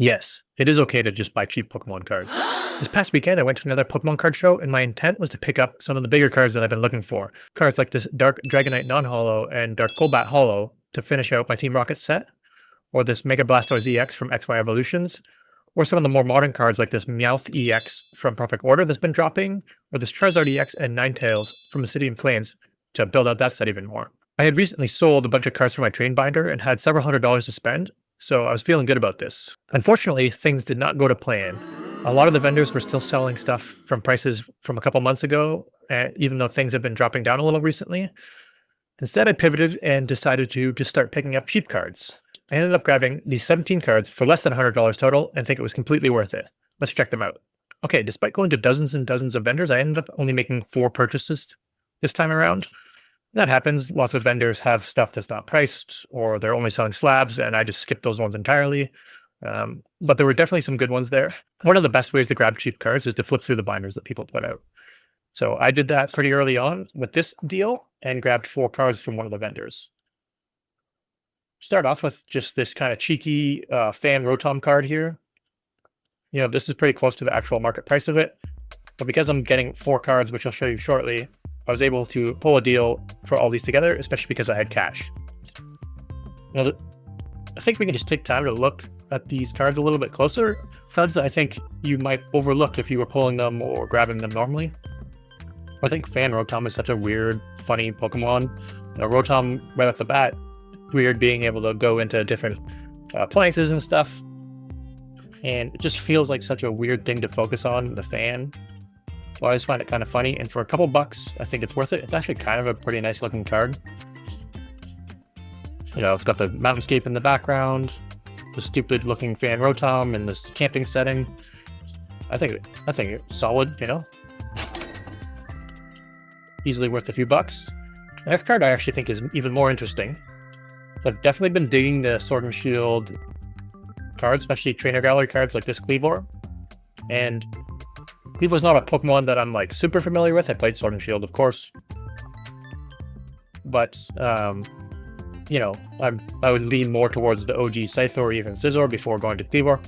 Yes, it is okay to just buy cheap Pokemon cards. This past weekend, I went to another Pokemon card show, and my intent was to pick up some of the bigger cards that I've been looking for. Cards like this Dark Dragonite non-holo and Dark Golbat holo to finish out my Team Rocket set, or this Mega Blastoise EX from XY Evolutions, or some of the more modern cards like this Meowth EX from Perfect Order that's been dropping, or this Charizard EX and Ninetales from the City in Flames to build out that set even more. I had recently sold a bunch of cards from my train binder and had several $100s to spend, so I was feeling good about this. Unfortunately, things did not go to plan. A lot of the vendors were still selling stuff from prices from a couple months ago, even though things have been dropping down a little recently. Instead, I pivoted and decided to just start picking up cheap cards. I ended up grabbing these 17 cards for less than $100 total and think it was completely worth it. Let's check them out. Okay, despite going to dozens and dozens of vendors, I ended up only making 4 purchases this time around. That happens. Lots of vendors have stuff that's not priced, or they're only selling slabs, and I just skipped those ones entirely. But there were definitely some good ones there. One of the best ways to grab cheap cards is to flip through the binders that people put out. So I did that pretty early on with this deal and grabbed 4 cards from one of the vendors. Start off with just this kind of cheeky fan Rotom card here. You know, this is pretty close to the actual market price of it. But because I'm getting 4 cards, which I'll show you shortly, I was able to pull a deal for all these together, especially because I had cash. Now, I think we can just take time to look at these cards a little bit closer. Cards that I think you might overlook if you were pulling them or grabbing them normally. I think Fan Rotom is such a weird, funny Pokemon. You know, Rotom, right off the bat, weird being able to go into different appliances and stuff. And it just feels like such a weird thing to focus on, the fan. So I always find it kind of funny, and for a couple bucks, I think it's worth it. It's actually kind of a pretty nice looking card. You know, it's got the mountainscape in the background, the stupid looking Fan Rotom in this camping setting. I think it's solid, you know. Easily worth a few bucks. The next card I actually think is even more interesting. I've definitely been digging the Sword and Shield cards, especially trainer gallery cards like this Kleavor. And Kleavor's not a Pokemon that I'm like super familiar with. I played Sword and Shield, of course. But, you know, I would lean more towards the OG Scyther or even Scizor before going to Kleavor.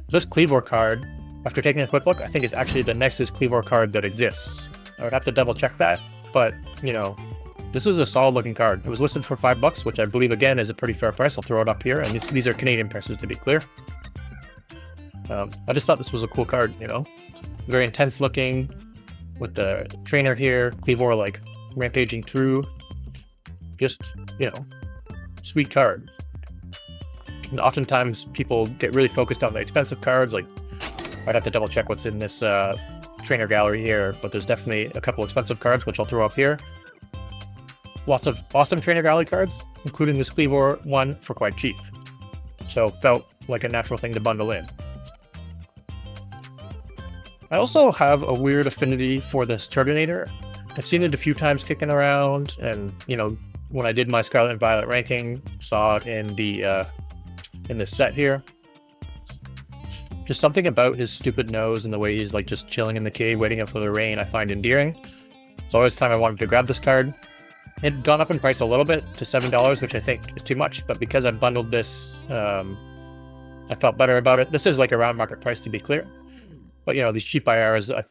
This Kleavor card, after taking a quick look, I think is actually the nextest Kleavor card that exists. I would have to double check that, but, you know, this is a solid looking card. It was listed for $5, which I believe, again, is a pretty fair price. I'll throw it up here, and these are Canadian prices, to be clear. I just thought this was a cool card, you know? Very intense looking, with the trainer here, Kleavor, like, rampaging through. Just, you know, sweet card. And oftentimes, people get really focused on the expensive cards, like, I'd have to double check what's in this trainer gallery here, but there's definitely a couple expensive cards, which I'll throw up here. Lots of awesome trainer gallery cards, including this Kleavor one for quite cheap. So felt like a natural thing to bundle in. I also have a weird affinity for this Turtonator. I've seen it a few times kicking around, and you know, when I did my Scarlet and Violet ranking, saw it in the in this set here. Just something about his stupid nose and the way he's like just chilling in the cave waiting up for the rain I find endearing. It's always time I wanted to grab this card. It had gone up in price a little bit to $7, which I think is too much, but because I bundled this, I felt better about it. This is like around market price, to be clear. But you know, these cheap IRs, I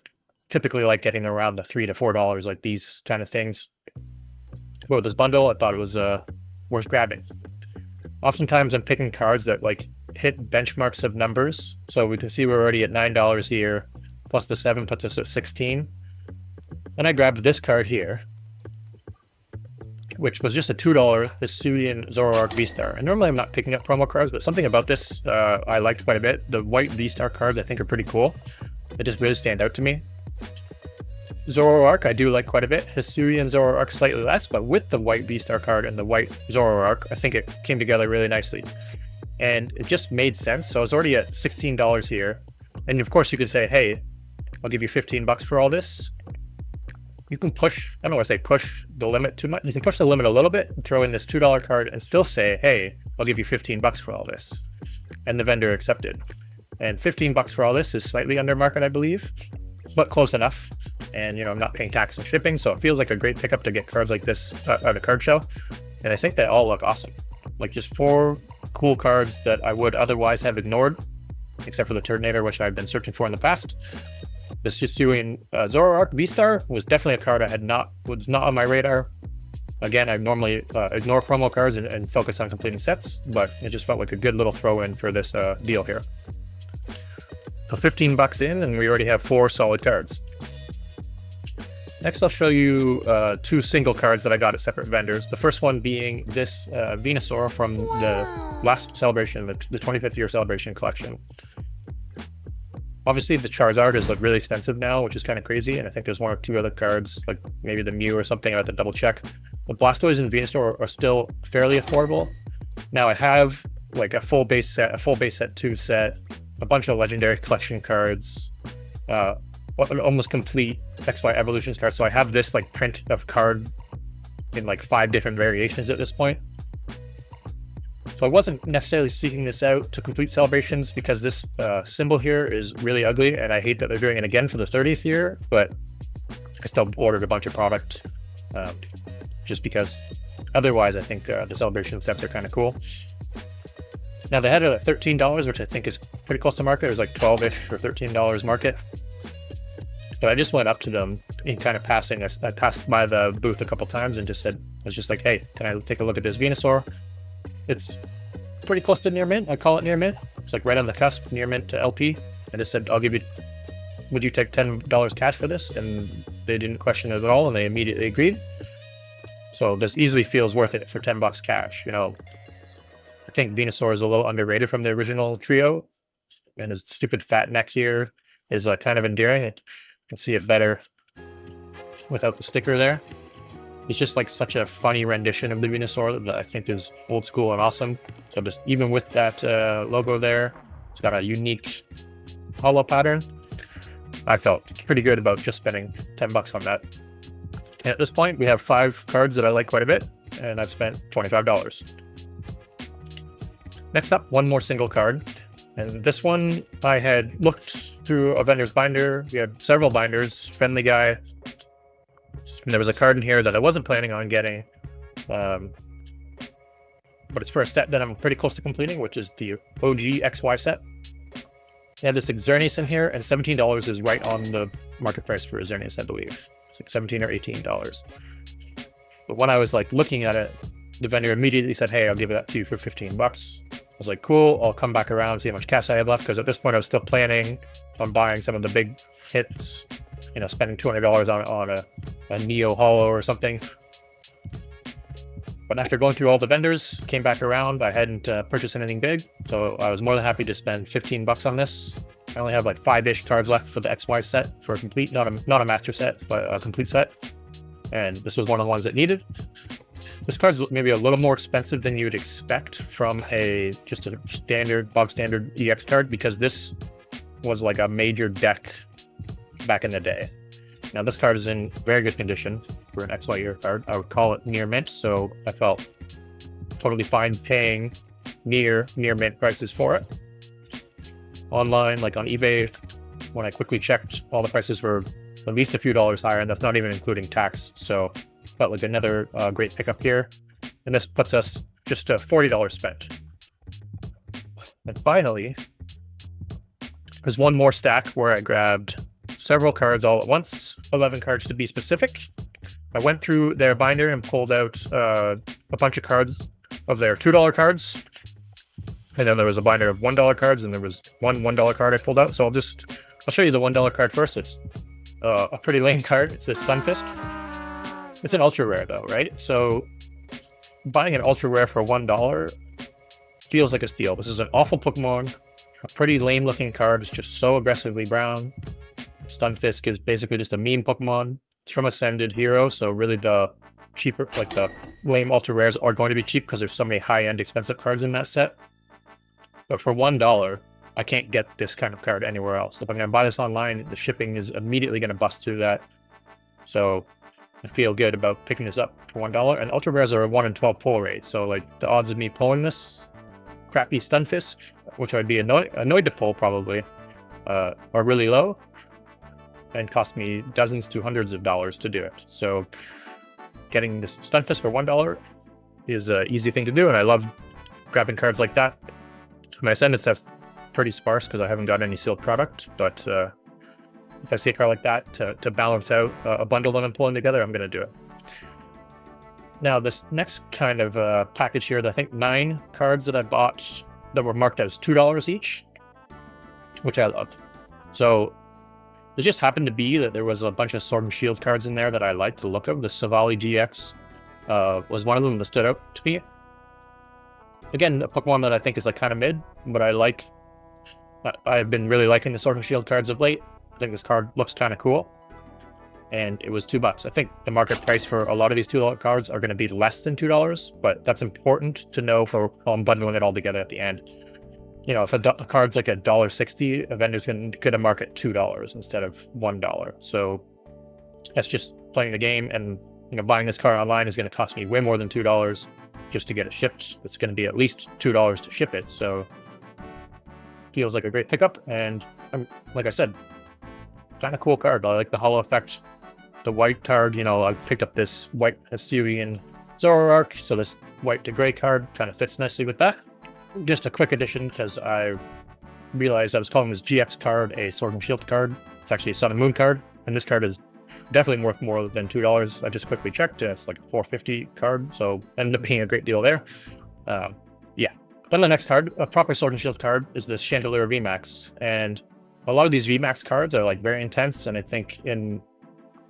typically like getting around the $3 to $4, like these kind of things. But with this bundle, I thought it was worth grabbing. Oftentimes I'm picking cards that like hit benchmarks of numbers. So we can see we're already at $9 here, plus the 7 puts us at 16. And I grabbed this card here, which was just a $2 Hisuian Zoroark VSTAR. And normally I'm not picking up promo cards, but something about this I liked quite a bit. The white VSTAR cards I think are pretty cool. They just really stand out to me. Zoroark I do like quite a bit. Hisuian Zoroark slightly less, but with the white VSTAR card and the white Zoroark, I think it came together really nicely. And it just made sense. So I was already at $16 here. And of course you could say, hey, I'll give you $15 for all this. You can push, I don't want to say push the limit too much. You can push the limit a little bit and throw in this $2 card and still say, hey, I'll give you $15 for all this. And the vendor accepted. And $15 for all this is slightly under market, I believe, but close enough. And, you know, I'm not paying tax and shipping, so it feels like a great pickup to get cards like this at a card show. And I think they all look awesome. Like just 4 cool cards that I would otherwise have ignored, except for the Turtonator, which I've been searching for in the past. This Hisuian Zoroark VSTAR was definitely a card was not on my radar. Again, I normally ignore promo cards and focus on completing sets, but it just felt like a good little throw-in for this deal here. So 15 bucks in, and we already have 4 solid cards. Next, I'll show you 2 single cards that I got at separate vendors. The first one being this Venusaur from the last celebration, the 25th year celebration collection. Obviously, the Charizard is like really expensive now, which is kind of crazy, and I think there's 1 or 2 other cards, like maybe the Mew or something. I have to double check. The Blastoise and Venusaur are still fairly affordable. Now I have like a full base set 2 set, a bunch of legendary collection cards, an almost complete XY Evolutions card. So I have this like print of card in like 5 different variations at this point. So I wasn't necessarily seeking this out to complete celebrations because this symbol here is really ugly, and I hate that they're doing it again for the 30th year, but I still ordered a bunch of product just because otherwise I think the celebration sets are kind of cool. Now they had it at $13, which I think is pretty close to market. It was like 12-ish or $13 market. But I just went up to them in kind of passing. I passed by the booth a couple times and I was just like, hey, can I take a look at this Venusaur? It's pretty close to near mint. I call it near mint. It's like right on the cusp, near mint to LP. I just said, would you take $10 cash for this? And they didn't question it at all, and they immediately agreed. So this easily feels worth it for 10 bucks cash. You know, I think Venusaur is a little underrated from the original trio, and his stupid fat neck here is kind of endearing. You can see it better without the sticker there. It's just like such a funny rendition of the Venusaur that I think is old school and awesome. So just even with that logo there, it's got a unique hollow pattern. I felt pretty good about just spending 10 bucks on that. And at this point, we have 5 cards that I like quite a bit, and I've spent $25. Next up, one more single card. And this one, I had looked through a vendor's binder. We had several binders, friendly guy. And there was a card in here that I wasn't planning on getting, but it's for a set that I'm pretty close to completing, which is the OG XY set. They have this Xerneas in here, and $17 is right on the market price for Xerneas, I believe. It's like $17 or $18. But when I was like looking at it, the vendor immediately said, hey, I'll give that to you for 15 bucks. I was like, cool, I'll come back around and see how much cash I have left, because at this point I was still planning on buying some of the big hits, you know, spending $200 on a Neo Hollow or something. But after going through all the vendors, came back around, I hadn't purchased anything big, so I was more than happy to spend 15 bucks on this. I only have like 5-ish cards left for the XY set for a complete, not a master set, but a complete set. And this was one of the ones that needed. This card's maybe a little more expensive than you would expect from just a standard, bog standard EX card, because this was like a major deck back in the day. Now this card is in very good condition for an XY year card. I would call it near mint, so I felt totally fine paying near mint prices for it. Online, like on eBay, when I quickly checked, all the prices were at least a few dollars higher, and that's not even including tax. So felt like another great pickup here. And this puts us just to $40 spent. And finally, there's one more stack where I grabbed several cards all at once, 11 cards to be specific. I went through their binder and pulled out a bunch of cards of their $2 cards. And then there was a binder of $1 cards, and there was one $1 card I pulled out. So I'll show you the $1 card first. It's a pretty lame card. It's this Stunfisk. It's an ultra rare though, right? So buying an ultra rare for $1 feels like a steal. This is an awful Pokemon, a pretty lame looking card. It's just so aggressively brown. Stunfisk is basically just a meme Pokemon. It's from Ascended Hero, so really the cheaper, like the lame ultra rares are going to be cheap because there's so many high-end expensive cards in that set. But for $1, I can't get this kind of card anywhere else. If I'm going to buy this online, the shipping is immediately going to bust through that. So I feel good about picking this up for $1. And ultra rares are a 1 in 12 pull rate, so like the odds of me pulling this crappy Stunfisk, which I'd be annoyed to pull probably, are really low, and cost me dozens to hundreds of dollars to do it. So getting this Stunfisk for $1 is an easy thing to do, and I love grabbing cards like that. My Ascendance, that's pretty sparse because I haven't got any sealed product, but if I see a card like that to balance out a bundle that I'm pulling together, I'm going to do it. Now, this next kind of package here, I think 9 cards that I bought that were marked as $2 each, which I love. So it just happened to be that there was a bunch of Sword and Shield cards in there that I liked the look of. The Silvally GX was one of them that stood out to me. Again, a Pokemon that I think is like kind of mid, but I've been really liking the Sword and Shield cards of late. I think this card looks kind of cool. And it was $2. I think the market price for a lot of these $2 cards are going to be less than $2, but that's important to know for bundling it all together at the end. You know, if a card's like $1.60, a vendor's going to market $2 instead of $1. So that's just playing the game, and you know, buying this card online is going to cost me way more than $2 just to get it shipped. It's going to be at least $2 to ship it, so feels like a great pickup. And like I said, kind of cool card. I like the holo effect. The white card, you know, I picked up this white Hisuian Zoroark, so this white to gray card kind of fits nicely with that. Just a quick addition, because I realized I was calling this GX card a Sword and Shield card. It's actually a Sun and Moon card, and this card is definitely worth more than $2. I just quickly checked, and it's like a $4.50 card, so ended up being a great deal there. Yeah. Then the next card, a proper Sword and Shield card, is this Chandelure VMAX, and a lot of these VMAX cards are like very intense, and I think in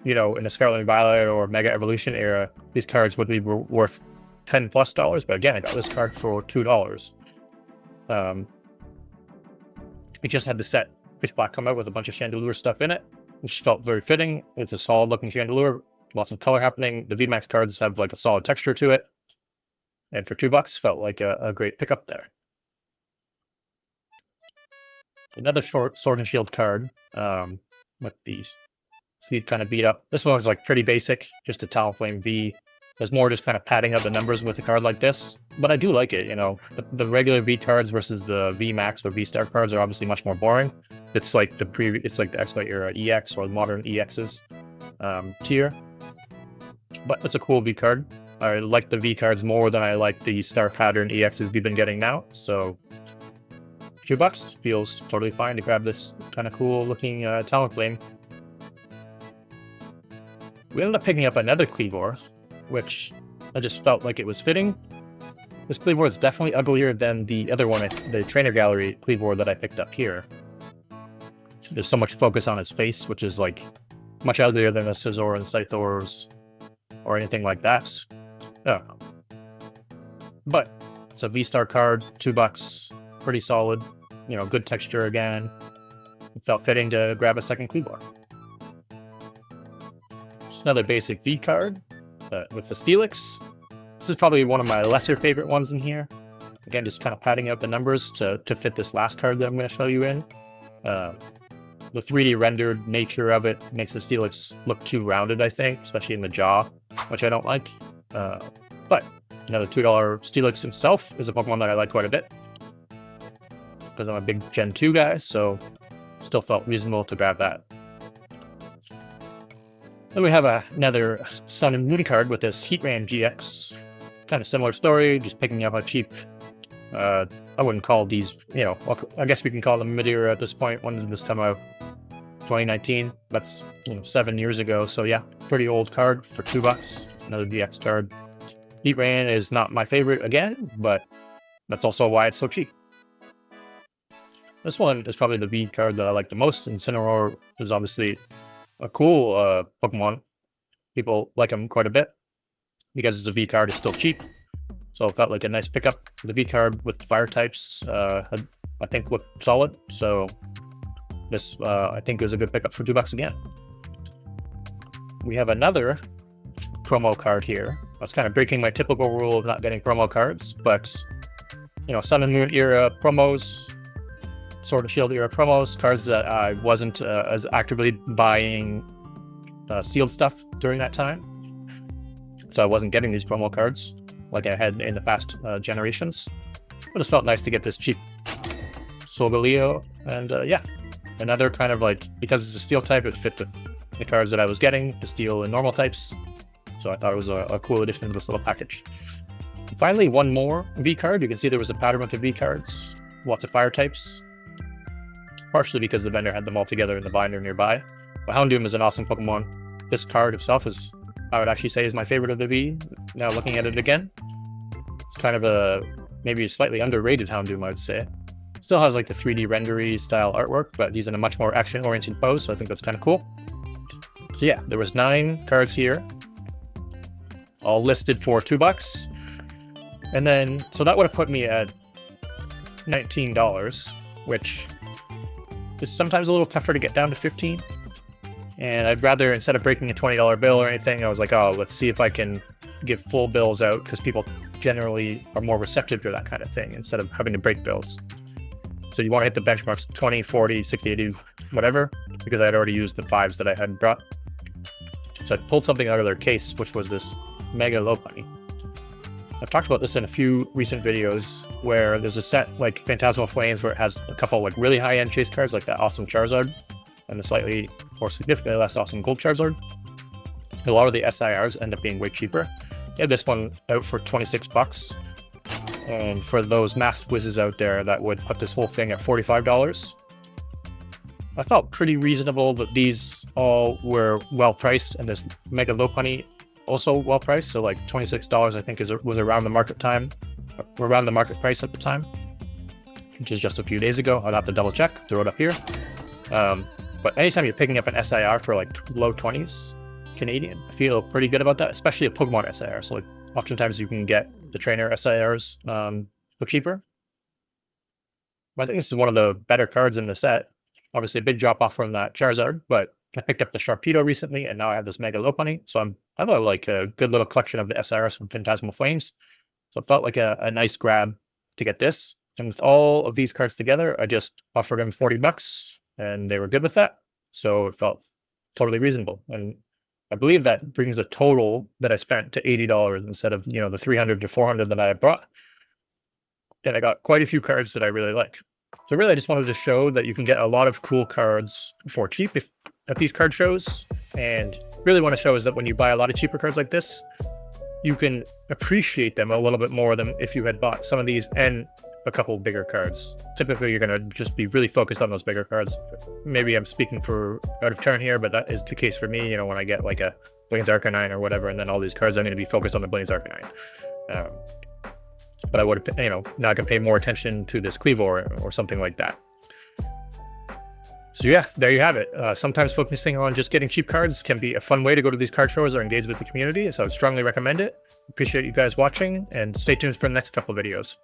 the Scarlet and Violet or Mega Evolution era, these cards would be worth $10+. But again, I got this card for $2. We just had the set Pitch Black come out with a bunch of Chandelure stuff in it, which felt very fitting. It's a solid looking Chandelure, lots of color happening. The VMAX cards have like a solid texture to it, and for $2 felt like a great pickup there. Another short Sword and Shield card with these sleeve kind of beat up. This one was like pretty basic, just a Talonflame V. There's more just kind of padding up the numbers with a card like this, but I do like it. You know, the regular V cards versus the VMAX or VSTAR cards are obviously much more boring. It's like the X-Byte era EX or the modern EXs tier, but it's a cool V card. I like the V cards more than I like the star pattern EXs we've been getting now, so $2 feels totally fine to grab this kind of cool looking Talonflame. We ended up picking up another Kleavor, which I just felt like it was fitting. This Kleavor is definitely uglier than the other one, the Trainer Gallery Kleavor that I picked up here. There's so much focus on his face, which is like much uglier than a Scizor and Scythor's or anything like that. Oh. But it's a V-Star card, $2, pretty solid. You know, good texture again. It felt fitting to grab a second Kleavor. Just another basic V card with the Steelix. This is probably one of my lesser favorite ones in here. Again, just kind of padding out the numbers to fit this last card that I'm going to show you in. The 3D rendered nature of it makes the Steelix look too rounded, I think, especially in the jaw, which I don't like. But another $2 Steelix himself is a Pokemon that I like quite a bit, because I'm a big Gen 2 guy, so still felt reasonable to grab that. Then we have another Sun and Moon card with this Heatran GX. Kind of similar story, just picking up a cheap, I wouldn't call these, I guess we can call them mid-era at this point. When did this come out? 2019. That's 7 years ago, so yeah, pretty old card for $2. Another GX card. Heatran is not my favorite again, but that's also why it's so cheap. This one is probably the V card that I like the most. Incineroar is obviously a cool Pokemon. People like him quite a bit because it's a V card. It's still cheap, so it felt like a nice pickup. The V card with fire types, I think, looked solid. So this, I think, is a good pickup for $2 again. We have another promo card here. I was kind of breaking my typical rule of not getting promo cards, but Sun and Moon era promos, Sword and Shield era promos, cards that I wasn't as actively buying sealed stuff during that time. So I wasn't getting these promo cards like I had in the past generations. But it felt nice to get this cheap Solgaleo. And yeah, another kind of like, because it's a steel type, it fit the cards that I was getting, the steel and normal types. So I thought it was a cool addition to this little package. Finally, one more V card. You can see there was a powder bunch of V cards, lots of fire types, partially because the vendor had them all together in the binder nearby. But Houndoom is an awesome Pokemon. This card itself is, I would actually say, is my favorite of the V. Now looking at it again, it's kind of a maybe a slightly underrated Houndoom, I would say. Still has like the 3D rendery style artwork, but he's in a much more action-oriented pose, so I think that's kind of cool. So yeah, there was 9 cards here, all listed for $2. And then, so that would have put me at $19, which is sometimes a little tougher to get down to $15. And I'd rather, instead of breaking a $20 bill or anything, I was like, oh, let's see if I can give full bills out, because people generally are more receptive to that kind of thing instead of having to break bills. So you want to hit the benchmarks 20, 40, 60, 80, whatever, because I had already used the 5s that I had brought. So I pulled something out of their case, which was this Mega Lopunny. I've talked about this in a few recent videos where there's a set like Phantasmal Flames where it has a couple like really high-end chase cards like that awesome Charizard and the slightly or significantly less awesome Gold Charizard. A lot of the SIRs end up being way cheaper. I had this one out for $26. And for those math whizzes out there, that would put this whole thing at $45. I felt pretty reasonable that these all were well priced, and this Mega Lopunny also well priced. So like $26, I think, was around the market price at the time, which is just a few days ago. I'd have to double check, throw it up here. But anytime you're picking up an SIR for like low 20s Canadian, I feel pretty good about that, especially a Pokemon SIR. So like oftentimes you can get the trainer SIRs for cheaper. But I think this is one of the better cards in the set. Obviously a big drop off from that Charizard, but I picked up the Sharpedo recently, and now I have this Mega Lopunny. So I have like a good little collection of the SIRs from Phantasmal Flames. So it felt like a nice grab to get this. And with all of these cards together, I just offered them $40, and they were good with that. So it felt totally reasonable. And I believe that brings the total that I spent to $80 instead of, you know, the $300 to $400 that I had brought. And I got quite a few cards that I really like. So really, I just wanted to show that you can get a lot of cool cards for cheap at these card shows. And really want to show is that when you buy a lot of cheaper cards like this, you can appreciate them a little bit more than if you had bought some of these and a couple bigger cards. Typically, you're going to just be really focused on those bigger cards. Maybe I'm speaking for out of turn here, but that is the case for me. You know, when I get like a Blaine's Arcanine or whatever, and then all these cards, I'm going to be focused on the Blaine's Arcanine. But I would, you know, not going to pay more attention to this Kleavor or something like that. So yeah, there you have it. Sometimes focusing on just getting cheap cards can be a fun way to go to these card shows or engage with the community. So I would strongly recommend it. Appreciate you guys watching, and stay tuned for the next couple of videos.